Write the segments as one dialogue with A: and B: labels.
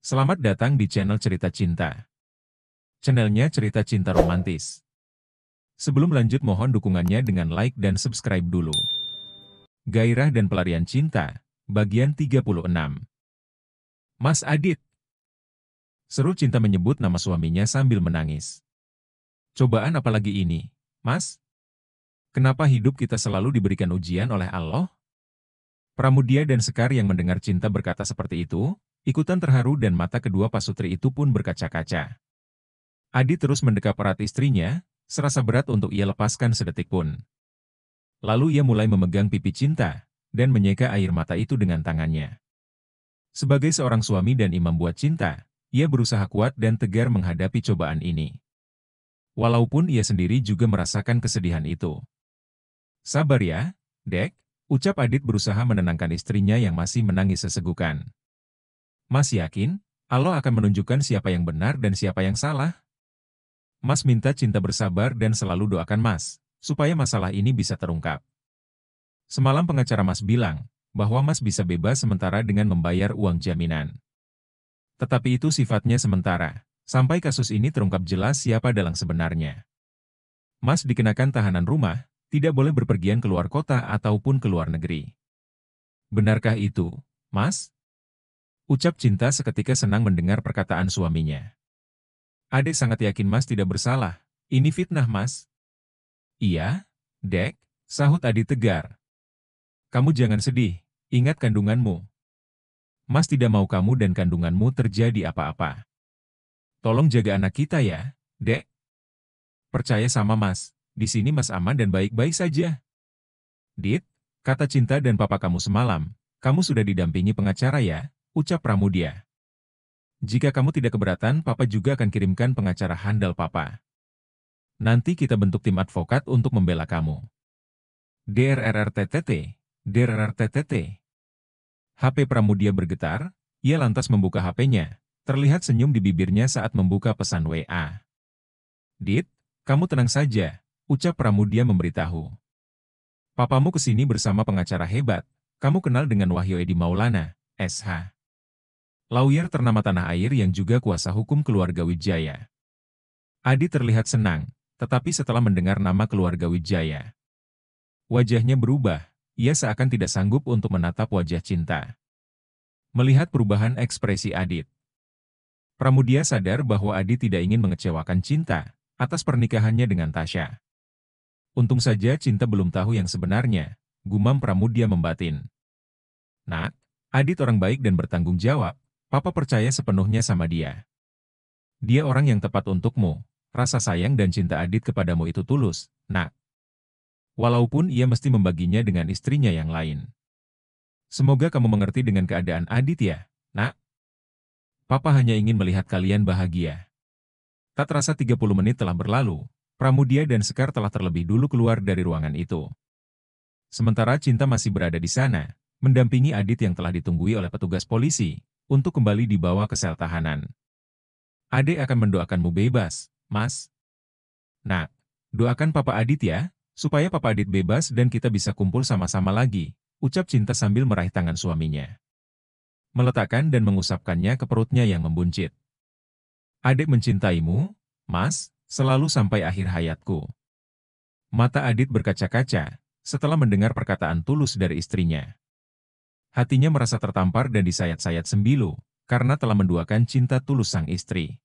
A: Selamat datang di channel Cerita Cinta. Channelnya cerita cinta romantis. Sebelum lanjut mohon dukungannya dengan like dan subscribe dulu. Gairah dan Pelarian Cinta, bagian 36. Mas Adit. Seru Cinta menyebut nama suaminya sambil menangis. Cobaan apalagi ini, Mas? Kenapa hidup kita selalu diberikan ujian oleh Allah? Pramudia dan Sekar yang mendengar Cinta berkata seperti itu, ikutan terharu dan mata kedua pasutri itu pun berkaca-kaca. Adi terus mendekap erat istrinya, serasa berat untuk ia lepaskan sedetik pun. Lalu ia mulai memegang pipi Cinta, dan menyeka air mata itu dengan tangannya. Sebagai seorang suami dan imam buat Cinta, ia berusaha kuat dan tegar menghadapi cobaan ini. Walaupun ia sendiri juga merasakan kesedihan itu. Sabar ya, Dek, ucap Adit berusaha menenangkan istrinya yang masih menangis sesegukan. Mas yakin, Allah akan menunjukkan siapa yang benar dan siapa yang salah? Mas minta Cinta bersabar dan selalu doakan Mas, supaya masalah ini bisa terungkap. Semalam pengacara Mas bilang, bahwa Mas bisa bebas sementara dengan membayar uang jaminan. Tetapi itu sifatnya sementara, sampai kasus ini terungkap jelas siapa dalang sebenarnya. Mas dikenakan tahanan rumah, tidak boleh berpergian keluar kota ataupun ke luar negeri. Benarkah itu, Mas? Ucap Cinta seketika senang mendengar perkataan suaminya. Adek sangat yakin Mas tidak bersalah. Ini fitnah, Mas. Iya, Dek, sahut Adi tegar. Kamu jangan sedih, ingat kandunganmu. Mas tidak mau kamu dan kandunganmu terjadi apa-apa. Tolong jaga anak kita ya, Dek. Percaya sama Mas, di sini Mas aman dan baik-baik saja. Dit, kata Cinta dan papa kamu semalam, kamu sudah didampingi pengacara ya, ucap Pramudia. Jika kamu tidak keberatan, papa juga akan kirimkan pengacara handal papa. Nanti kita bentuk tim advokat untuk membela kamu. DRRRTTT, DRRRTTT. HP Pramudia bergetar, ia lantas membuka HP-nya. Terlihat senyum di bibirnya saat membuka pesan WA. Dit, kamu tenang saja, ucap Pramudia memberitahu. Papamu kesini bersama pengacara hebat, kamu kenal dengan Wahyu Edi Maulana, SH. Lawyer ternama tanah air yang juga kuasa hukum keluarga Wijaya. Adi terlihat senang, tetapi setelah mendengar nama keluarga Wijaya, wajahnya berubah, ia seakan tidak sanggup untuk menatap wajah Cinta. Melihat perubahan ekspresi Adit, Pramudia sadar bahwa Adit tidak ingin mengecewakan Cinta atas pernikahannya dengan Tasya. Untung saja Cinta belum tahu yang sebenarnya, gumam Pramudia membatin. Nak, Adit orang baik dan bertanggung jawab, papa percaya sepenuhnya sama dia. Dia orang yang tepat untukmu, rasa sayang dan cinta Adit kepadamu itu tulus, Nak. Walaupun ia mesti membaginya dengan istrinya yang lain. Semoga kamu mengerti dengan keadaan Adit ya, Nak. Papa hanya ingin melihat kalian bahagia. Tak terasa 30 menit telah berlalu, Pramudia dan Sekar telah terlebih dulu keluar dari ruangan itu. Sementara Cinta masih berada di sana, mendampingi Adit yang telah ditunggui oleh petugas polisi, untuk kembali dibawa ke sel tahanan. Adek akan mendoakanmu bebas, Mas. Nak, doakan Papa Adit ya, supaya Papa Adit bebas dan kita bisa kumpul sama-sama lagi, ucap Cinta sambil meraih tangan suaminya. Meletakkan dan mengusapkannya ke perutnya yang membuncit. Adek mencintaimu, Mas, selalu sampai akhir hayatku. Mata Adit berkaca-kaca, setelah mendengar perkataan tulus dari istrinya. Hatinya merasa tertampar dan disayat-sayat sembilu, karena telah menduakan cinta tulus sang istri.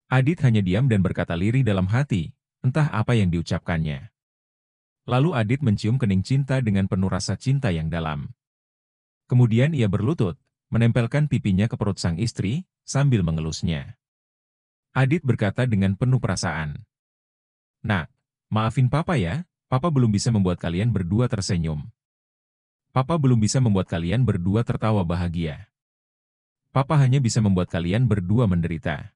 A: Adit hanya diam dan berkata lirih dalam hati, entah apa yang diucapkannya. Lalu Adit mencium kening Cinta dengan penuh rasa cinta yang dalam. Kemudian ia berlutut, menempelkan pipinya ke perut sang istri, sambil mengelusnya. Adit berkata dengan penuh perasaan. Nak, maafin Papa ya, Papa belum bisa membuat kalian berdua tersenyum. Papa belum bisa membuat kalian berdua tertawa bahagia. Papa hanya bisa membuat kalian berdua menderita.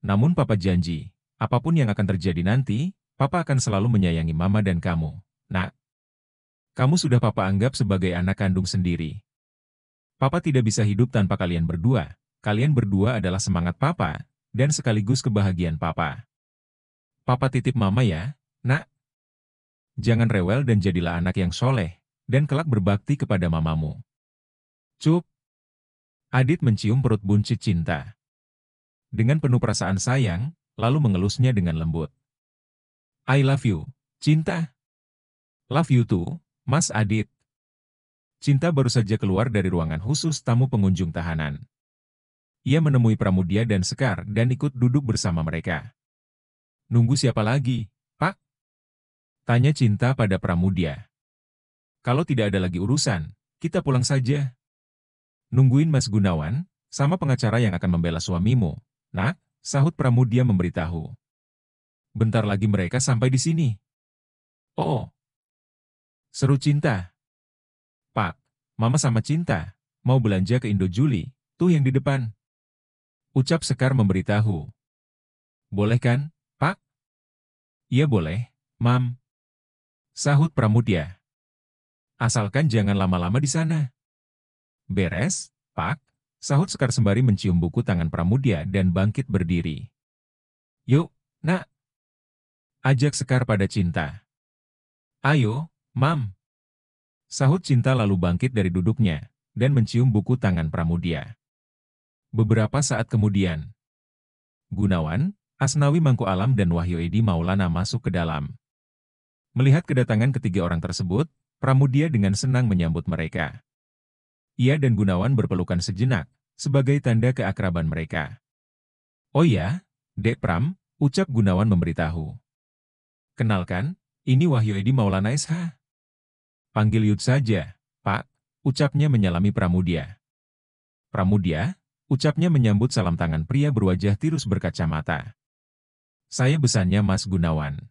A: Namun Papa janji, apapun yang akan terjadi nanti, Papa akan selalu menyayangi Mama dan kamu, Nak. Kamu sudah Papa anggap sebagai anak kandung sendiri. Papa tidak bisa hidup tanpa kalian berdua adalah semangat Papa, dan sekaligus kebahagiaan Papa. Papa titip Mama ya, Nak. Jangan rewel dan jadilah anak yang soleh, dan kelak berbakti kepada mamamu. Cup. Adit mencium perut buncit Cinta. Dengan penuh perasaan sayang, lalu mengelusnya dengan lembut. I love you, Cinta. Love you too, Mas Adit. Cinta baru saja keluar dari ruangan khusus tamu pengunjung tahanan. Ia menemui Pramudia dan Sekar dan ikut duduk bersama mereka. Nunggu siapa lagi, Pak? Tanya Cinta pada Pramudia. Kalau tidak ada lagi urusan, kita pulang saja. Nungguin Mas Gunawan, sama pengacara yang akan membela suamimu. Nak, sahut Pramudia memberitahu. Bentar lagi mereka sampai di sini. Oh, seru Cinta. Pak, Mama sama Cinta, mau belanja ke Indojuli, tuh yang di depan. Ucap Sekar memberitahu. Boleh kan, Pak? Iya boleh, Mam. Sahut Pramudia. Asalkan jangan lama-lama di sana. Beres, Pak? Sahut Sekar sembari mencium buku tangan Pramudia dan bangkit berdiri. Yuk, Nak. Ajak Sekar pada Cinta. Ayo, Mam. Sahut Cinta lalu bangkit dari duduknya dan mencium buku tangan Pramudia. Beberapa saat kemudian, Gunawan, Asnawi Mangku Alam dan Wahyu Edi Maulana masuk ke dalam. Melihat kedatangan ketiga orang tersebut, Pramudia dengan senang menyambut mereka. Ia dan Gunawan berpelukan sejenak, sebagai tanda keakraban mereka. Oh ya, Dek Pram, ucap Gunawan memberitahu. Kenalkan, ini Wahyu Edi Maulana SH. Panggil Yud saja, Pak, ucapnya menyalami Pramudia. Pramudia, ucapnya menyambut salam tangan pria berwajah tirus berkacamata. Saya besannya Mas Gunawan.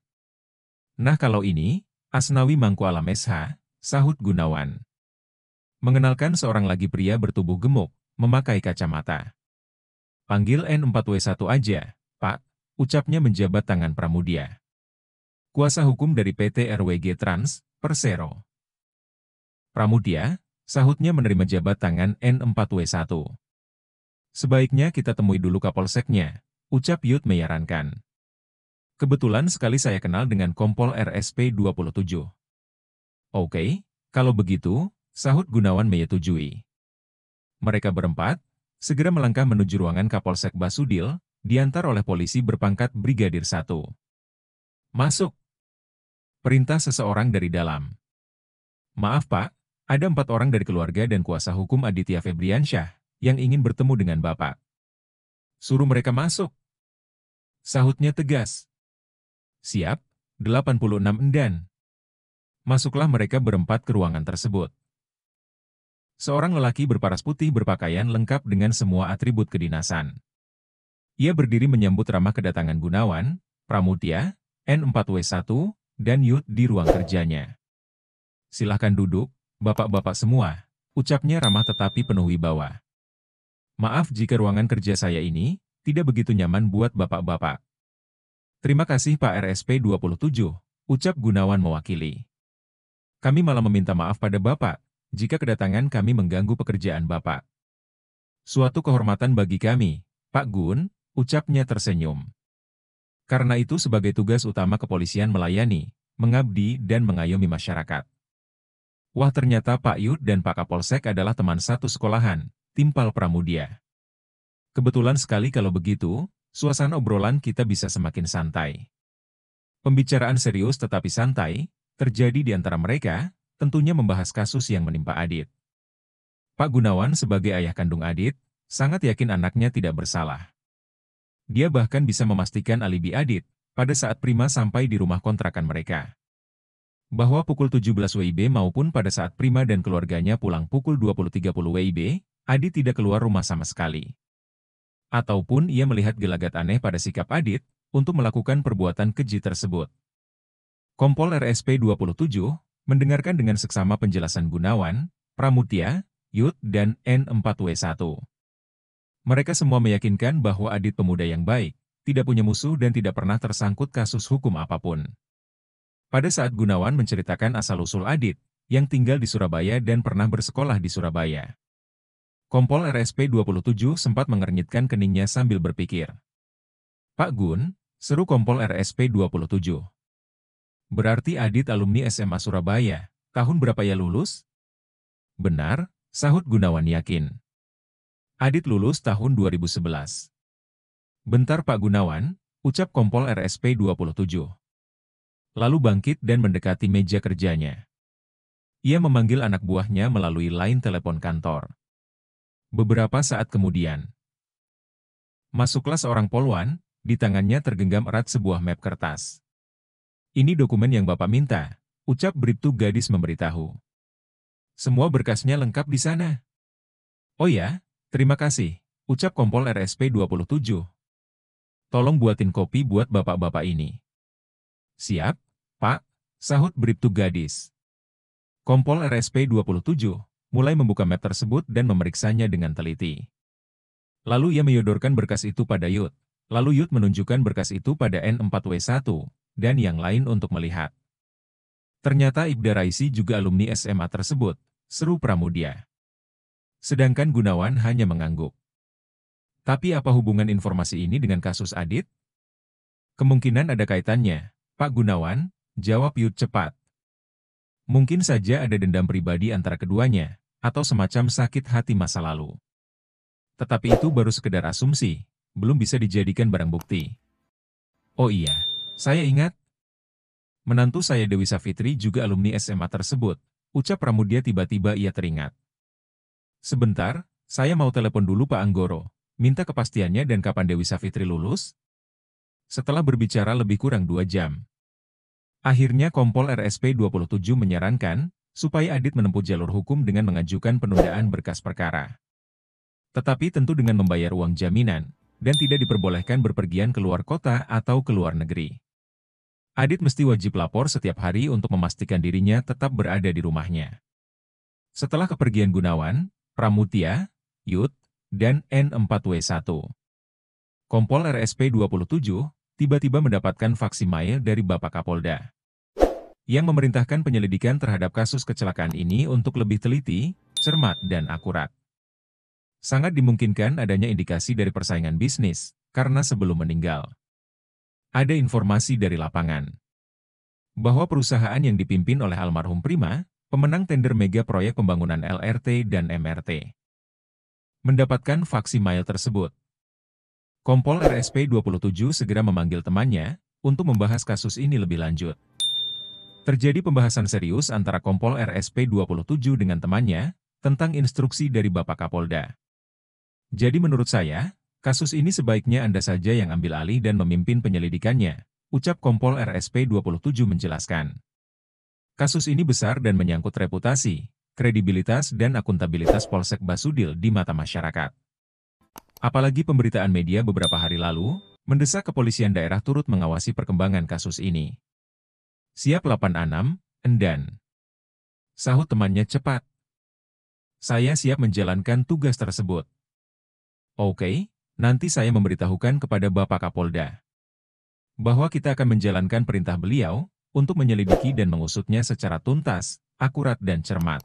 A: Nah kalau ini, Asnawi Mangku Alam SH, sahut Gunawan. Mengenalkan seorang lagi pria bertubuh gemuk, memakai kacamata. Panggil N4W1 aja, Pak, ucapnya menjabat tangan Pramudia. Kuasa hukum dari PT RWG Trans, Persero. Pramudia, sahutnya menerima jabat tangan N4W1. Sebaiknya kita temui dulu Kapolseknya, ucap Yud menyarankan. Kebetulan sekali saya kenal dengan Kompol RSP 27. Oke, kalau begitu, sahut Gunawan menyetujui. Mereka berempat, segera melangkah menuju ruangan Kapolsek Basudil, diantar oleh polisi berpangkat Brigadir 1. Masuk. Perintah seseorang dari dalam. Maaf Pak, ada 4 orang dari keluarga dan kuasa hukum Aditya Febriansyah, yang ingin bertemu dengan Bapak. Suruh mereka masuk. Sahutnya tegas. Siap, 86 Endan. Masuklah mereka berempat ke ruangan tersebut. Seorang lelaki berparas putih berpakaian lengkap dengan semua atribut kedinasan. Ia berdiri menyambut ramah kedatangan Gunawan, Pramudia, N4W1, dan Yud di ruang kerjanya. Silahkan duduk, bapak-bapak semua, ucapnya ramah tetapi penuh wibawa. Maaf jika ruangan kerja saya ini tidak begitu nyaman buat bapak-bapak. Terima kasih Pak RSP 27, ucap Gunawan mewakili. Kami malah meminta maaf pada Bapak, jika kedatangan kami mengganggu pekerjaan Bapak. Suatu kehormatan bagi kami, Pak Gun, ucapnya tersenyum. Karena itu sebagai tugas utama kepolisian melayani, mengabdi dan mengayomi masyarakat. Wah ternyata Pak Yud dan Pak Kapolsek adalah teman satu sekolahan, timpal Pramudia. Kebetulan sekali kalau begitu, suasana obrolan kita bisa semakin santai. Pembicaraan serius tetapi santai, terjadi di antara mereka, tentunya membahas kasus yang menimpa Adit. Pak Gunawan sebagai ayah kandung Adit, sangat yakin anaknya tidak bersalah. Dia bahkan bisa memastikan alibi Adit, pada saat Prima sampai di rumah kontrakan mereka. Bahwa pukul 17 WIB maupun pada saat Prima dan keluarganya pulang pukul 20.30 WIB, Adit tidak keluar rumah sama sekali. Ataupun ia melihat gelagat aneh pada sikap Adit, untuk melakukan perbuatan keji tersebut. Kompol RSP 27, mendengarkan dengan seksama penjelasan Gunawan, Pramudia, Yud, dan N4W1. Mereka semua meyakinkan bahwa Adit pemuda yang baik, tidak punya musuh dan tidak pernah tersangkut kasus hukum apapun. Pada saat Gunawan menceritakan asal-usul Adit, yang tinggal di Surabaya dan pernah bersekolah di Surabaya. Kompol RSP 27 sempat mengernyitkan keningnya sambil berpikir. Pak Gun, seru Kompol RSP 27. Berarti Adit alumni SMA Surabaya, tahun berapa ya lulus? Benar, sahut Gunawan yakin. Adit lulus tahun 2011. Bentar Pak Gunawan, ucap Kompol RSP 27. Lalu bangkit dan mendekati meja kerjanya. Ia memanggil anak buahnya melalui line telepon kantor. Beberapa saat kemudian, masuklah seorang polwan, di tangannya tergenggam erat sebuah map kertas. Ini dokumen yang Bapak minta, ucap Bribtu gadis memberitahu. Semua berkasnya lengkap di sana. Oh ya, terima kasih, ucap Kompol RSP 27. Tolong buatin kopi buat bapak-bapak ini. Siap, Pak, sahut Bribtu gadis. Kompol RSP 27 mulai membuka map tersebut dan memeriksanya dengan teliti. Lalu ia menyodorkan berkas itu pada Yud. Lalu Yud menunjukkan berkas itu pada N4W1 dan yang lain untuk melihat. Ternyata Ibda Raisi juga alumni SMA tersebut, seru Pramudia. Sedangkan Gunawan hanya mengangguk. Tapi apa hubungan informasi ini dengan kasus Adit? Kemungkinan ada kaitannya, Pak Gunawan, jawab Yud cepat. Mungkin saja ada dendam pribadi antara keduanya, atau semacam sakit hati masa lalu. Tetapi itu baru sekedar asumsi, belum bisa dijadikan barang bukti. Oh iya, saya ingat. Menantu saya Dewi Savitri juga alumni SMA tersebut, ucap Pramudia tiba-tiba ia teringat. Sebentar, saya mau telepon dulu Pak Anggoro. Minta kepastiannya dan kapan Dewi Savitri lulus? Setelah berbicara lebih kurang 2 jam. Akhirnya Kompol RSP 27 menyarankan, supaya Adit menempuh jalur hukum dengan mengajukan penundaan berkas perkara. Tetapi tentu dengan membayar uang jaminan, dan tidak diperbolehkan berpergian keluar kota atau ke luar negeri. Adit mesti wajib lapor setiap hari untuk memastikan dirinya tetap berada di rumahnya. Setelah kepergian Gunawan, Pramutia, Yud, dan N4W1. Kompol RSP 27 tiba-tiba mendapatkan faksi mail dari Bapak Kapolda yang memerintahkan penyelidikan terhadap kasus kecelakaan ini untuk lebih teliti, cermat, dan akurat. Sangat dimungkinkan adanya indikasi dari persaingan bisnis, karena sebelum meninggal, ada informasi dari lapangan bahwa perusahaan yang dipimpin oleh almarhum Prima, pemenang tender mega proyek pembangunan LRT dan MRT, mendapatkan faksi mail tersebut. Kompol RSP 27 segera memanggil temannya untuk membahas kasus ini lebih lanjut. Terjadi pembahasan serius antara Kompol RSP 27 dengan temannya tentang instruksi dari Bapak Kapolda. Jadi menurut saya, kasus ini sebaiknya Anda saja yang ambil alih dan memimpin penyelidikannya, ucap Kompol RSP 27 menjelaskan. Kasus ini besar dan menyangkut reputasi, kredibilitas dan akuntabilitas Polsek Basudil di mata masyarakat. Apalagi pemberitaan media beberapa hari lalu, mendesak kepolisian daerah turut mengawasi perkembangan kasus ini. Siap 86, Endan. Sahut temannya cepat. Saya siap menjalankan tugas tersebut. Oke, nanti saya memberitahukan kepada Bapak Kapolda bahwa kita akan menjalankan perintah beliau untuk menyelidiki dan mengusutnya secara tuntas, akurat dan cermat.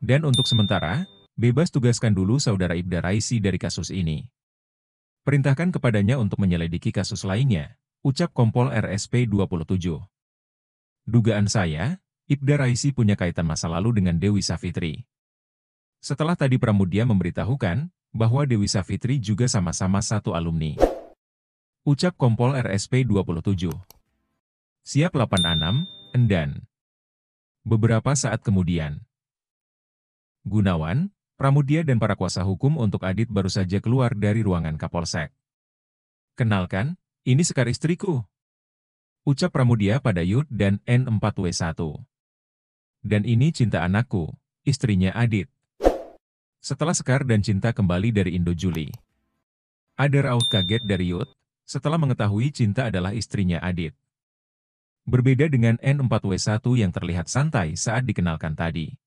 A: Dan untuk sementara, bebas tugaskan dulu Saudara Ibda Raisi dari kasus ini. Perintahkan kepadanya untuk menyelidiki kasus lainnya, ucap Kompol RSP 27. Dugaan saya, Ibda Raisi punya kaitan masa lalu dengan Dewi Savitri. Setelah tadi Pramudia memberitahukan bahwa Dewi Savitri juga sama-sama satu alumni. Ucap Kompol RSP 27. Siap 86, Endan. Beberapa saat kemudian, Gunawan, Pramudia dan para kuasa hukum untuk Adit baru saja keluar dari ruangan Kapolsek. Kenalkan, ini Sekar istriku. Ucap Pramudia pada Yud dan N4W1. Dan ini Cinta anakku, istrinya Adit. Setelah Sekar dan Cinta kembali dari Indojuli, ada raut kaget dari Yud setelah mengetahui Cinta adalah istrinya Adit. Berbeda dengan N4W1 yang terlihat santai saat dikenalkan tadi.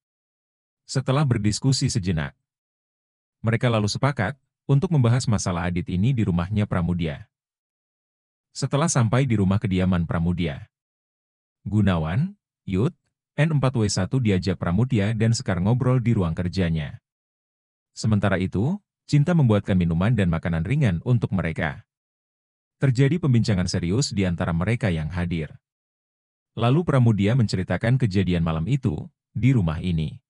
A: Setelah berdiskusi sejenak, mereka lalu sepakat untuk membahas masalah Adit ini di rumahnya Pramudia. Setelah sampai di rumah kediaman Pramudia, Gunawan, Yud, N4W1 diajak Pramudia dan Sekar ngobrol di ruang kerjanya. Sementara itu, Cinta membuatkan minuman dan makanan ringan untuk mereka. Terjadi pembincangan serius di antara mereka yang hadir. Lalu Pramudia menceritakan kejadian malam itu di rumah ini.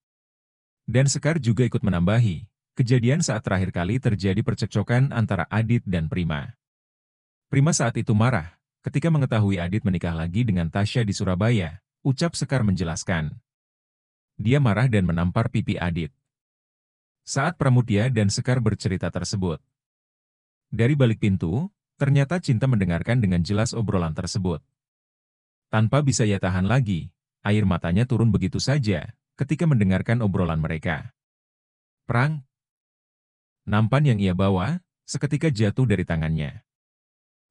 A: Dan Sekar juga ikut menambahi, Kejadian saat terakhir kali terjadi percekcokan antara Adit dan Prima. Prima saat itu marah, ketika mengetahui Adit menikah lagi dengan Tasya di Surabaya, ucap Sekar menjelaskan. Dia marah dan menampar pipi Adit. Saat Pramudia dan Sekar bercerita tersebut. Dari balik pintu, ternyata Cinta mendengarkan dengan jelas obrolan tersebut. Tanpa bisa ia tahan lagi, air matanya turun begitu saja ketika mendengarkan obrolan mereka. Prang. Nampan yang ia bawa, seketika jatuh dari tangannya.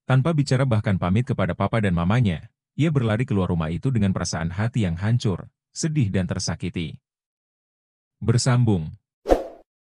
A: Tanpa bicara bahkan pamit kepada papa dan mamanya, ia berlari keluar rumah itu dengan perasaan hati yang hancur, sedih dan tersakiti. Bersambung.